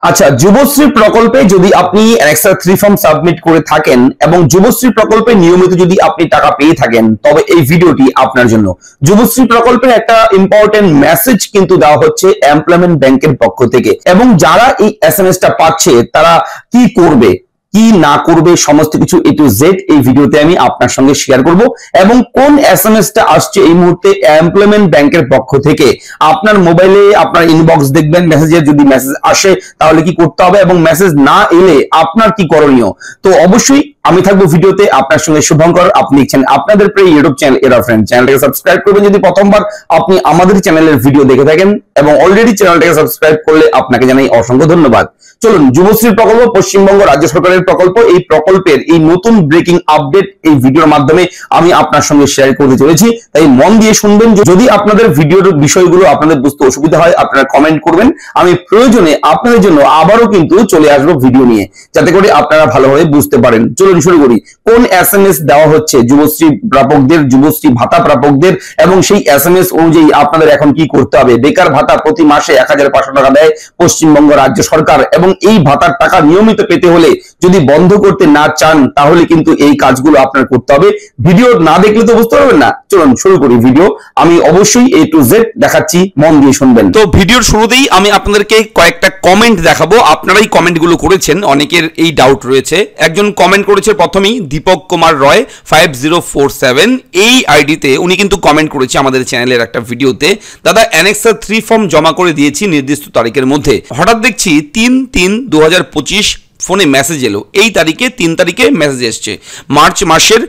আচ্ছা, যুবশ্রী প্রকল্পে যদি আপনি অ্যানেক্সার 3 ফর্ম সাবমিট করে থাকেন এবং যুবশ্রী প্রকল্পে নিয়মিত যদি আপনি টাকা পেয়ে থাকেন, তবে এই ভিডিওটি আপনার জন্য। যুবশ্রী প্রকল্পের একটা ইম্পর্টেন্ট মেসেজ কিন্তু দেওয়া হচ্ছে এমপ্লয়মেন্ট ব্যাংকের পক্ষ থেকে, এবং যারা এই এসএমএসটা পাচ্ছে তারা কি করবে কি না করবে সমস্ত কিছু এ টু জেড এই ভিডিওতে আমি আপনার সঙ্গে শেয়ার করব। এবং কোন এসএমএসটা আসছে এই মুহূর্তে এমপ্লয়মেন্ট ব্যাংকের পক্ষ থেকে, আপনার মোবাইলে আপনার ইনবক্স দেখবেন, মেসেজের যদি মেসেজ আসে তাহলে কি করতে হবে এবং মেসেজ না এলে আপনার কি করণীয়। তো অবশ্যই আমি থাকবো ভিডিওতে আপনার সঙ্গে। শুভঙ্কর, আপনি আপনাদের প্রিয় ইউটিউব চ্যানেল এরা ফ্রেন্ড, চ্যানেলটাকে সাবস্ক্রাইব করবেন যদি প্রথমবার আপনি আমাদের চ্যানেলের ভিডিও দেখে থাকেন, এবং অলরেডি চ্যানেলটাকে সাবস্ক্রাইব করলে আপনাকে জানাই অসংখ্য ধন্যবাদ। চলুন, যুবশ্রী প্রকল্প পশ্চিমবঙ্গ রাজ্য সরকারের প্রকল্প, এই প্রকল্পের এই নতুন ব্রেকিং আপডেট এই ভিডিওর মাধ্যমে আমি আপনার সঙ্গে শেয়ার করতে চলেছি, তাই মন দিয়ে শুনবেন। যদি আপনাদের ভিডিওর বিষয়গুলো আপনাদের বুঝতে অসুবিধা হয় আপনারা কমেন্ট করবেন, আমি প্রয়োজনে আপনাদের জন্য আবারও কিন্তু চলে আসবো ভিডিও নিয়ে, যাতে করে আপনারা ভালোভাবে বুঝতে পারেন। চলুন শুরু করি। কোন এসএমএস দেওয়া হচ্ছে যুবশ্রী প্রাপকদের, যুবশ্রী ভাতা প্রাপকদের, এবং সেই এসএমএস অনুযায়ী আপনাদের এখন কি করতে হবে। বেকার ভাতা প্রতি মাসে 1500 টাকা দেয় পশ্চিমবঙ্গ রাজ্য সরকার, এবং এই ভাতার টাকা নিয়মিত পেতে হলে যদি বন্ধ করতে না চান তাহলে কিন্তু এই কাজগুলো আপনার করতে হবে। ভিডিও না দেখলে তো বুঝতে পারবেন না। চলুন শুরু করি ভিডিও। আমি অবশ্যই এ টু জেড দেখাচ্ছি, মন দিয়ে শুনবেন। তো ভিডিওর শুরুতেই আমি আপনাদেরকে কয়েকটা কমেন্ট দেখাবো। আপনারাই কমেন্টগুলো করেছেন, অনেকের এই ডাউট রয়েছে। একজন কমেন্ট করেছে প্রথমেই, দীপক কুমার রয় 5047, এই আইডিতে উনি কিন্তু কমেন্ট করেছে আমাদের চ্যানেলের একটা ভিডিওতে, দাদা অ্যানেক্সার 3 ফর্ম জমা করে দিয়েছি নির্দিষ্ট তারিখের মধ্যে, হঠাৎ দেখছি 3/3/2025 ফোনে মেসেজ এলো। এই তারিখে 3 তারিখে মেসেজ এসছে, মার্চ মাসের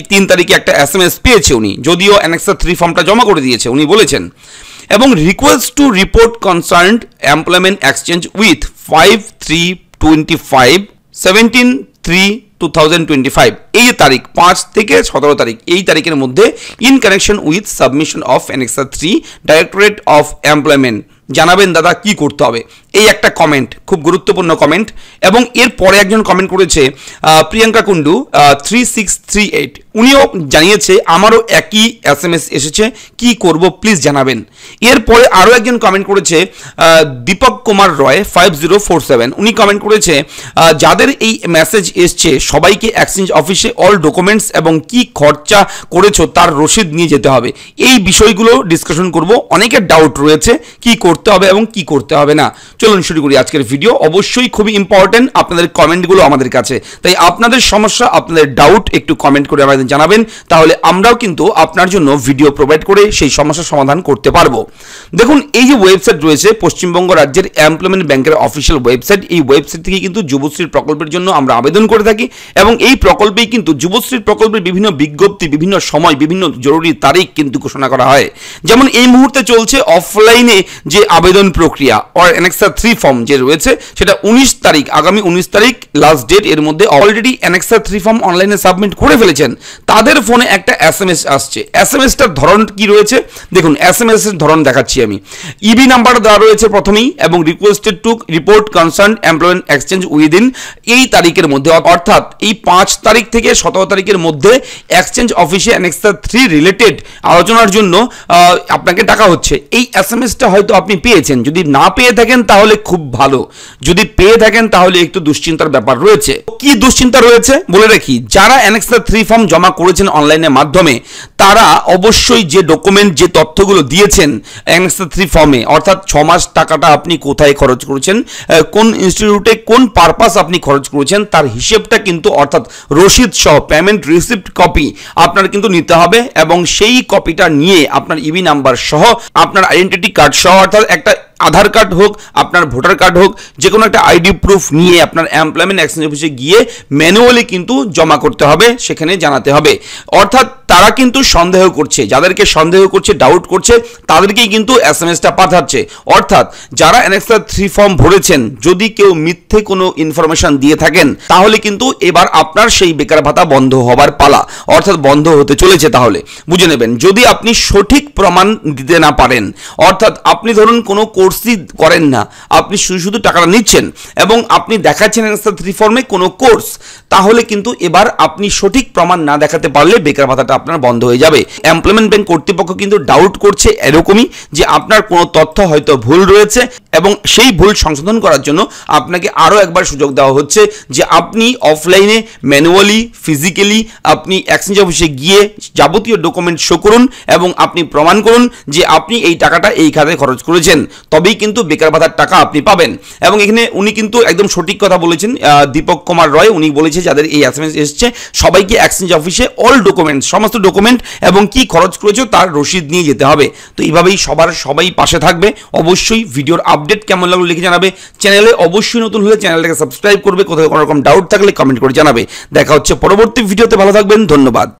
3 তারিখে একটা এসএমএস পেয়েছে উনি, যদিও অ্যানেক্সার 3 ফর্মটা জমা করে দিয়েছে উনি বলেছেন। এবং request to report concerned employment exchange with 5/3/25 17/3/2025, এই তারিখ 5 থেকে 17 তারিখ, এই তারিখের মধ্যে in connection with submission of annexure 3 directorate of employment, জানাবেন দাদা কি করতে হবে। এই একটা কমেন্ট, খুব গুরুত্বপূর্ণ কমেন্ট। এবং এর পরে একজন কমেন্ট করেছে প্রিয়াঙ্কা কুন্ডু 3638, উনিও জানিয়েছে আমারও একই এসএমএস এসেছে, কি করব প্লিজ জানাবেন। এরপরে আরও একজন কমেন্ট করেছে দীপক কুমার রয় 5047, উনি কমেন্ট করেছে যাদের এই মেসেজ এসছে সবাইকে এক্সচেঞ্জ অফিসে অল ডকুমেন্টস এবং কি খরচা করেছো তার রসিদ নিয়ে যেতে হবে। এই বিষয়গুলো ডিসকাশন করব, অনেকের ডাউট রয়েছে কি করতে হবে এবং কি করতে হবে না। চলুন শুরু করি আজকের ভিডিও। অবশ্যই খুবই ইম্পর্টেন্ট আপনাদের কমেন্টগুলো আমাদের কাছে, তাই আপনাদের সমস্যা আপনাদের ডাউট একটু কমেন্ট করে আমাদের জানাবেন, তাহলে আমরাও কিন্তু আপনার জন্য ভিডিও প্রোভাইড করে সেই সমস্যার সমাধান করতে পারবো। দেখুন, এই যে ওয়েবসাইট রয়েছে পশ্চিমবঙ্গ রাজ্যের এমপ্লয়মেন্ট ব্যাংকের অফিসিয়াল ওয়েবসাইট, এই ওয়েবসাইট থেকে কিন্তু যুবশ্রীর প্রকল্পের জন্য আমরা আবেদন করে থাকি, এবং এই প্রকল্পেই কিন্তু যুবশ্রীর প্রকল্পের বিভিন্ন বিজ্ঞপ্তি, বিভিন্ন সময়, বিভিন্ন জরুরি তারিখ কিন্তু ঘোষণা করা হয়। যেমন এই মুহূর্তে চলছে অফলাইনে যে আবেদন প্রক্রিয়া অর অ্যানেক্সার 3 ফর্ম যে রয়েছে, সেটা 19 তারিখ, আগামী 19 তারিখ লাস্ট ডেট। এর মধ্যে অলরেডি অ্যানেক্সার 3 ফর্ম অনলাইনে সাবমিট করে ফেলেছেন, তাদের ফোনে একটা এসএমএস আসছে। এসএমএসটার ধরন কি রয়েছে দেখুন, এসএমএস এর ধরন দেখাচ্ছি আমি। ইবি নাম্বার দেওয়া রয়েছে প্রথমেই, এবং requested to report concern employment exchange within, এই তারিখের মধ্যে, অর্থাৎ এই 5 তারিখ থেকে 17 তারিখের মধ্যে এক্সচেঞ্জ অফিসে অ্যানেক্সার 3 রিলেটেড আলোচনার জন্য আপনাকে ডাকা হচ্ছে। এই এসএমএসটা হয়তো আপনি পেয়েছেন, যদি না পেয়ে থাকেন তাহলে খুব ভালো, যদি পেয়ে থাকেন তাহলে একটু দুশ্চিন্তার ব্যাপার রয়েছে। কি দুশ্চিন্তা রয়েছে বলে রাখি, যারা অ্যানেক্সার 3 ফর্ম জমা করেছেন অনলাইনের মাধ্যমে, তারা অবশ্যই যে ডকুমেন্ট, যে তথ্যগুলো দিয়েছেন অ্যানেক্সার 3 ফর্মে, অর্থাৎ 6 মাস টাকাটা আপনি কোথায় খরচ করেছেন, কোন ইনস্টিটিউটে কোন পারপাস আপনি খরচ করেছেন, তার হিসেবটা কিন্তু, অর্থাৎ রসিদ সহ পেমেন্ট রিসিপ্ট কপি আপনার কিন্তু নিতে হবে, এবং সেই কপিটা নিয়ে আপনার ইবি নাম্বার সহ, আপনার আইডেন্টিটি কার্ড সহ, অর্থাৎ একটা আধার কার্ড হোক, আপনার ভোটার কার্ড হোক, যে কোনো একটা আইডি প্রুফ নিয়ে আপনার এমপ্লয়মেন্ট এক্সচেঞ্জ অফিসে গিয়ে ম্যানুয়ালি কিন্তু জমা করতে হবে, সেখানে জানাতে হবে। অর্থাৎ তারা কিন্তু সন্দেহ করছে, যাদেরকে সন্দেহ করছে, ডাউট করছে, তাদেরকেই কিন্তু এসএমএসটা পাঠাচ্ছে। অর্থাৎ যারা অ্যানেক্সার 3 ফর্ম ভরেছেন, যদি কেউ মিথ্যে কোনো ইনফরমেশন দিয়ে থাকেন, তাহলে কিন্তু এবার আপনার সেই বেকার ভাতা বন্ধ হবার পালা, অর্থাৎ বন্ধ হতে চলেছে। তাহলে বুঝে নেবেন, যদি আপনি সঠিক প্রমাণ দিতে না পারেন, অর্থাৎ আপনি ধরুন কোনো কোর্সই করেন না, আপনি শুধু টাকাটা নিচ্ছেন এবং আপনি দেখাচ্ছেন অ্যানেক্সার 3 ফর্মে কোনো কোর্স, তাহলে কিন্তু এবার আপনি সঠিক প্রমাণ না দেখাতে পারলে বেকার ভাতাটা আপনার বন্ধ হয়ে যাবে। এমপ্লয়মেন্ট ব্যাংক কর্তৃপক্ষ কিন্তু ডাউট করছে এরকমই যে আপনার কোনো তথ্য হয়তো ভুল রয়েছে এবং সেই ভুল সংশোধন করার জন্য আপনাকে আরও একবার সুযোগ দেওয়া হচ্ছে যে আপনি অফলাইনে ম্যানুয়ালি ফিজিক্যালি আপনি এক্সচেঞ্জ অফিসে গিয়ে যাবতীয় ডকুমেন্ট শো করুন এবং আপনি প্রমাণ করুন যে আপনি এই টাকাটা এই খাতে খরচ করেছেন, তবেই কিন্তু বেকার ভাতার টাকা আপনি পাবেন। এবং এখানে উনি কিন্তু একদম সঠিক কথা বলেছেন, দীপক কুমার রয়, উনি বলেছে যাদের এই এসএমএস এসছে সবাইকে এক্সচেঞ্জ অফিসে অল ডকুমেন্ট, সমস্ত ডকুমেন্ট এবং কি খরচ করেছো তার রসিদ নিয়ে যেতে হবে। তো এইভাবেই সবাই পাশে থাকবে। অবশ্যই ভিডিওর আপডেট কেমন লাগলো লিখে জানাবে। চ্যানেলে অবশ্যই নতুন হলে চ্যানেলটাকে সাবস্ক্রাইব করবে। কোথাও কোনো রকম ডাউট থাকলে কমেন্ট করে জানাবে। দেখা হচ্ছে পরবর্তী ভিডিওতে, ভালো থাকবেন, ধন্যবাদ।